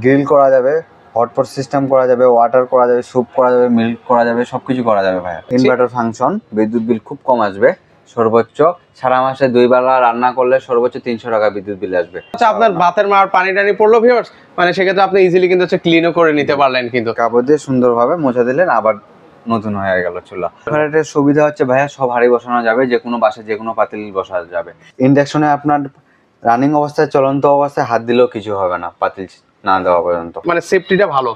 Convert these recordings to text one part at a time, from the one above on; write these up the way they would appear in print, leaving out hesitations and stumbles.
Grill করা যাবে, hotpot system করা যাবে, ওয়াটার করা যাবে, স্যুপ করা যাবে, মিল্ক করা যাবে, সবকিছু করা যাবে ভাইয়া। ইনভার্টার ফাংশন, বিদ্যুৎ বিল খুব কম আসবে। সর্বোচ্চ সারা মাসে 2 বেলা রান্না করলে সর্বোচ্চ 300 টাকা বিদ্যুৎ বিল আসবে। আচ্ছা, আপনার ভাতের মার পানি টানি পড়লো ভিউয়ার্স, মানে সেক্ষেত্রে আপনি ইজিলি কিন্তু ক্লিনও করে নিতে পারলেন, কিন্তু কাপড় দিয়ে সুন্দরভাবে মোছা দিলেন, আবার নতুন হয়ে গেল চুলা। ইনভার্টারের সুবিধা হচ্ছে ভাইয়া সব হাঁড়ি বসানো যাবে, যে কোনো বাসায় যে কোনো পাতিল বসানো যাবে। ইন্ডাকশনে আপনার রানিং অবস্থায়, চলন্ত অবস্থায় হাত দিলেও কিছু হবে না পাতিল না দেওয়া পর্যন্ত, মানে সেফটিটা ভালো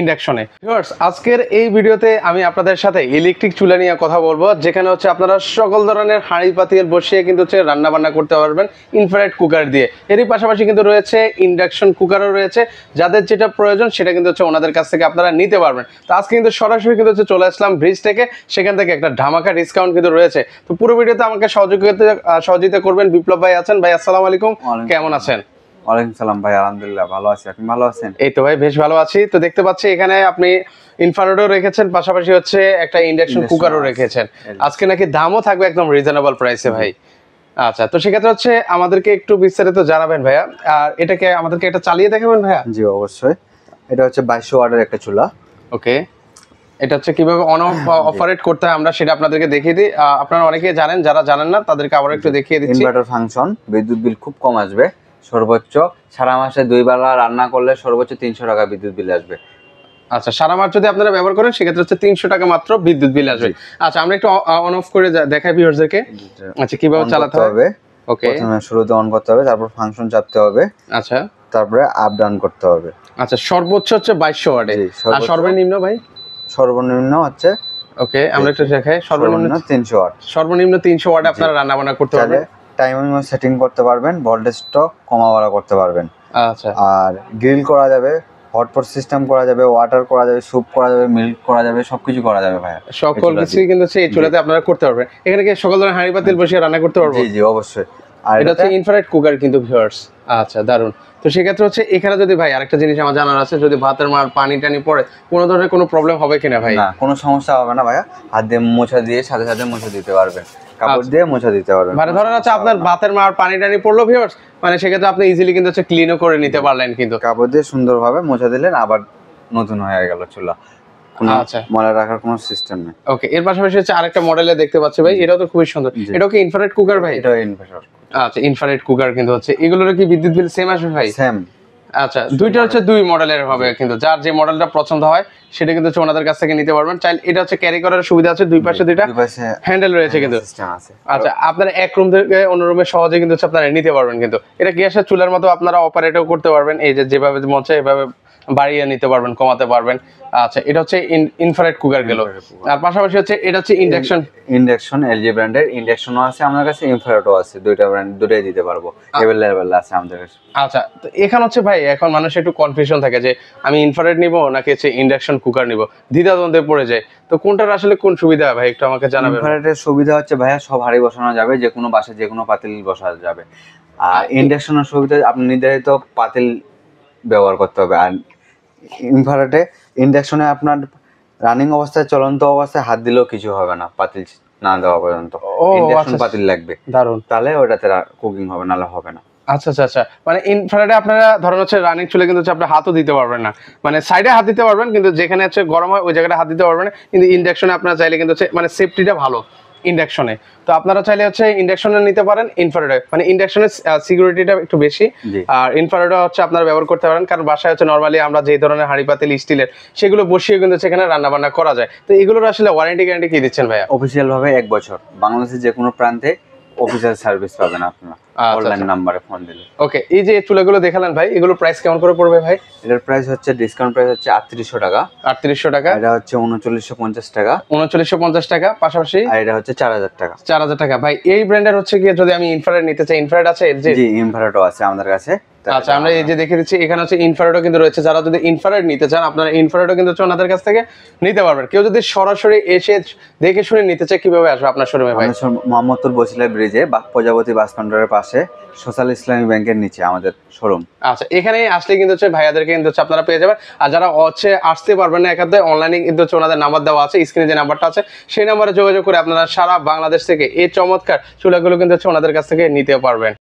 ইন্ডাকশনে। ভিউয়ার্স, আজকের এই ভিডিওতে আমি আপনাদের সাথে ইলেকট্রিক চুলা নিয়ে কথা বলবো, যেখানে আপনারা সকল ধরনের হাঁড়ি পাতিল বসিয়ে কিন্তু রান্না বান্না করতে পারবেন ইনফ্রারেড কুকার দিয়ে। এরই পাশাপাশি কিন্তু রয়েছে ইন্ডাকশন কুকারও রয়েছে, যাদের যেটা প্রয়োজন সেটা কিন্তু ওনাদের কাছ থেকে আপনারা নিতে পারবেন। তো আজকে কিন্তু সরাসরি কিন্তু চলে আসলাম ব্রিজ থেকে, সেখান থেকে একটা ধামাকা ডিসকাউন্ট কিন্তু রয়েছে। তো পুরো ভিডিওতে আমাকে সহযোগিতা করবেন বিপ্লব ভাই আছেন। ভাই আসসালামু আলাইকুম, কেমন আছেন? ওয়ালাইকুম সালাম ভাই, আলহামদুলিল্লাহ ভালো আছি, আপনি ভালো আছেন? এই তো ভাই বেশ ভালো আছি। তো দেখতে পাচ্ছি এখানে আপনি ইনফ্রারেডও রেখেছেন, পাশাপাশি একটা ইন্ডাকশন কুকারও রেখেছেন। আজকে নাকি দামও থাকবে একদম রিজনেবল প্রাইসে ভাই। আচ্ছা, তো সেক্ষেত্রে আমাদেরকে একটু বিস্তারিত জানাবেন ভাইয়া, আর এটাকে আমাদেরকে এটা চালিয়ে দেখাবেন ভাইয়া। জি অবশ্যই। এটা হচ্ছে 2200 ওয়াটের একটা চুলা। ওকে, এটা কিভাবে অন অফ অপারেট করতে হয় আমরা সেটা আপনাদেরকে দেখিয়ে দিই। আপনারা অনেকেই জানেন, যারা জানেন না তাদেরকে আবার একটু দেখিয়ে দিচ্ছি। ইনভার্টার ফাংশন, বিদ্যুৎ বিল খুব কম আসবে। সর্বোচ্চ সারা মাসে 2 বেলা রান্না করলে সর্বোচ্চ 300 টাকা বিদ্যুৎ বিল আসবে। আচ্ছা, সারা মাস যদি আপনারা ব্যবহার করেন সেক্ষেত্রে 300 টাকা মাত্র বিদ্যুৎ বিল আসবে। আচ্ছা, আমরা একটু অন অফ করে দেখাই ভিউয়ারদেরকে। আচ্ছা, কিভাবে চালাতে হবে? ওকে, প্রথমে শুরুতে অন করতে হবে, তারপর ফাংশন চাপতে হবে। আচ্ছা, তারপরে আপ ডাউন করতে হবে। আচ্ছা, সর্বোচ্চ 2200 ওয়াটে, আর সর্বনিম্ন ভাই? সর্বনিম্ন হচ্ছে, ওকে আমরা একটু দেখাই, সর্বনিম্ন 300 ওয়াট। সর্বনিম্ন 300 ওয়াটে আপনারা রান্না বান্না করতে পারবেন। টাইমিং সেটিং করতে পারবেন, ভোল্টেজটা কমা বাড়া করতে পারবেন। আচ্ছা, আর গ্রিল করা যাবে, হটপট সিস্টেম করা যাবে, ওয়াটার করা যাবে, স্যুপ করা যাবে, মিল্ক করা যাবে, সবকিছু করা যাবে ভাই। সকল কিছুই কিন্তু এই চুলাতে আপনারা করতে পারবেন। এখানে কি সকল ধরনের হাঁড়ি পাতিল বসিয়ে রান্না করতে পারবেন? জি জি অবশ্যই। আর এটা ইনফ্রারেড কুকার কিন্তু ভিউয়ার্স। আচ্ছা, দারুন। তো সেক্ষেত্রে এখানে যদি ভাই আরেকটা জিনিস আমার জানার আছে, যদি ভাতের মার পানি টানি পড়ে কোনো ধরনের কোনো প্রবলেম হবে কিনা ভাই? না, কোনো সমস্যা হবে না ভাইয়া। হাত দিয়ে মোছা দিয়ে সাথে সাথে মোছা দিতে পারবেন, কাপড় দিয়ে মোছা দিতে পারবেন। মানে ধরেন আপনার ভাতের মার পানি টানি পড়লো ভিউয়ার্স, মানে সেক্ষেত্রে আপনি ইজিলি কিন্তু ক্লিনও করে নিতে পারলেন, কিন্তু কাপড় দিয়ে সুন্দরভাবে মোছা দিলেন, আবার নতুন হয়ে গেল চুলা। আচ্ছা, ময়লা রাখার কোনো সিস্টেম নেই। ওকে, এর পাশাপাশি আরেকটা মডেলে দেখতে পাচ্ছি ভাই, এটাও তো খুবই সুন্দর। এটাও কি ইনফ্রারেড কুকার ভাই? এটাও ইনভার্টার। আচ্ছা, ইনফ্রারেড কুকার কিন্তু এগুলোর কি বিদ্যুৎ বিল সেম আসবে ভাই? সেম। আচ্ছা, দুইটা দুই মডেলের হবে, কিন্তু যার যে মডেলটা পছন্দ হয় সেটা কিন্তু ওনাদের কাছ থেকে নিতে পারবেন। চাইলে এটা ক্যারি করার সুবিধা আছে, দুই পাশে দুইটা হ্যান্ডেল রয়েছে কিন্তু সিস্টেম আছে। আচ্ছা, আপনারা এক রুম থেকে অন্য রুমে সহজে কিন্তু আপনারা নিতে পারবেন, কিন্তু এটা গ্যাসের চুলার মতো আপনারা অপারেটও করতে পারবেন। এই যেভাবে মন চায় এভাবে বাড়িয়ে নিতে পারবেন, কমাতে পারবেন। আচ্ছা, এটা ইনফ্রারেড কুকার গেল। আর পাশাপাশি ইন্ডাকশন ইন্ডাকশন এলজি ব্র্যান্ডের ইন্ডাকশনও আছে আমাদের কাছে, ইনফ্রারেডও আছে। দুইটা ব্র্যান্ড, দুটোই দিতে পারবো, अवेलेबल আছে আমাদের কাছে। আচ্ছা, তো এখানে ভাই এখন মানুষ একটু কনফিউশন থাকে যে আমি ইনফ্রারেড নিব নাকি ইন্ডাকশন কুকার নিব, দ্বিধাদ্বন্দ্বে পড়ে যায়। তো কোনটার আসলে কোন সুবিধা ভাই একটু আমাকে জানাবেন। ইনফ্রারেডের সুবিধা হচ্ছে ভাইয়া সব হাঁড়ি বসানো যাবে, যে কোনো বাসায় যে কোনো পাতিল বসানো যাবে। আর ইন্ডাকশনের সুবিধা আপনি নির্ধারিত পাতিল ব্যবহার করতে হবে। আর ইন্ডাকশনে আপনার রানিং অবস্থায়, চলন্ত অবস্থায় হাত দিলেও কিছু হবে না পাতিল না দেওয়া পর্যন্ত। ইন্ডাকশন পাতিল লাগবে, দারুন, তাহলে ওটাতে কুকিং হবে, নাহলে হবে না। আচ্ছা আচ্ছা আচ্ছা, মানে ইনফ্রারেডে আপনারা ধরেন রানিং চুলে কিন্তু আপনি হাতও দিতে পারবেন না, মানে সাইডে হাত দিতে পারবেন কিন্তু যেখানে গরম হয় ওই জায়গাটা হাত দিতে পারবেন না। কিন্তু ইন্ডাকশনে আপনারা চাইলে কিন্তু মানে সেফটিটা ভালো ইন্ডাকশনে। তো আপনারা চাইলে ইন্ডাকশনে নিতে পারেন ইনফ্রারেডে, মানে ইন্ডাকশনের সিকিউরিটিটা একটু বেশি। আর ইনফ্রারেডও আপনারা ব্যবহার করতে পারেন, কারণ বাসায় নরমালি আমরা যে ধরনের হাঁড়ি পাতিল স্টিলের সেগুলো বসিয়ে কিন্তু সেখানে রান্না বান্না করা যায়। তো এগুলোর আসলে ওয়ারেন্টি গ্যারান্টি কি দিচ্ছেন ভাইয়া? অফিসিয়াল ভাবে 1 বছর, বাংলাদেশের যে কোনো প্রান্তে অফিসিয়াল সার্ভিস পাবেন আপনারা অনলাইন নম্বরে ফোন দিলে। ওকে, এই যে চুলাগুলো দেখালেন ভাই, এগুলো প্রাইস কেমন করে পড়বে ভাই? এটার প্রাইস হচ্ছে, ডিসকাউন্ট প্রাইস হচ্ছে 3800 টাকা। 3800 টাকা। এটা হচ্ছে 3950 টাকা। 3950 টাকা। পাশাপাশি আর এটা হচ্ছে 4000 টাকা। 4000 টাকা। ভাই এই ব্র্যান্ডের কি যদি আমি ইনফ্রারেড নিতে চাই, ইনফ্রারেড আছে? জি, ইনফ্রারেডও আছে আমাদের কাছে। আচ্ছা, আমরা এই যে দেখে দিচ্ছি এখানে ইনফ্রারেডও কিন্তু রয়েছে। যারা যদি ইনফ্রারেড নিতে চান আপনারা ইনফ্রারেডও কিন্তু ওনাদের কাছ থেকে নিতে পারবেন। কেউ যদি সরাসরি এসে দেখে শুনে নিতে চায় কিভাবে আসবে আপনার শোরুমে ভাই? মোহাম্মদপুর বছিলা ব্রিজে প্রজাপতি বাস কাউন্টারের পাশে সোশ্যাল ইসলামী ব্যাংকের নিচে আমাদের শোরুম। আচ্ছা, এখানে আসলে কিন্তু ভাইয়াদেরকে কিন্তু আপনারা পেয়ে যাবেন। আর যারা আসতে পারবেন না একাতে, অনলাইনে কিন্তু ওনাদের নাম্বার দেওয়া আছে, স্ক্রিনে যে নাম্বারটা আছে সেই নাম্বারে যোগাযোগ করে আপনারা সারা বাংলাদেশ থেকে এই চমৎকার চুলাগুলো কিন্তু ওনাদের কাছ থেকে নিতে পারবেন।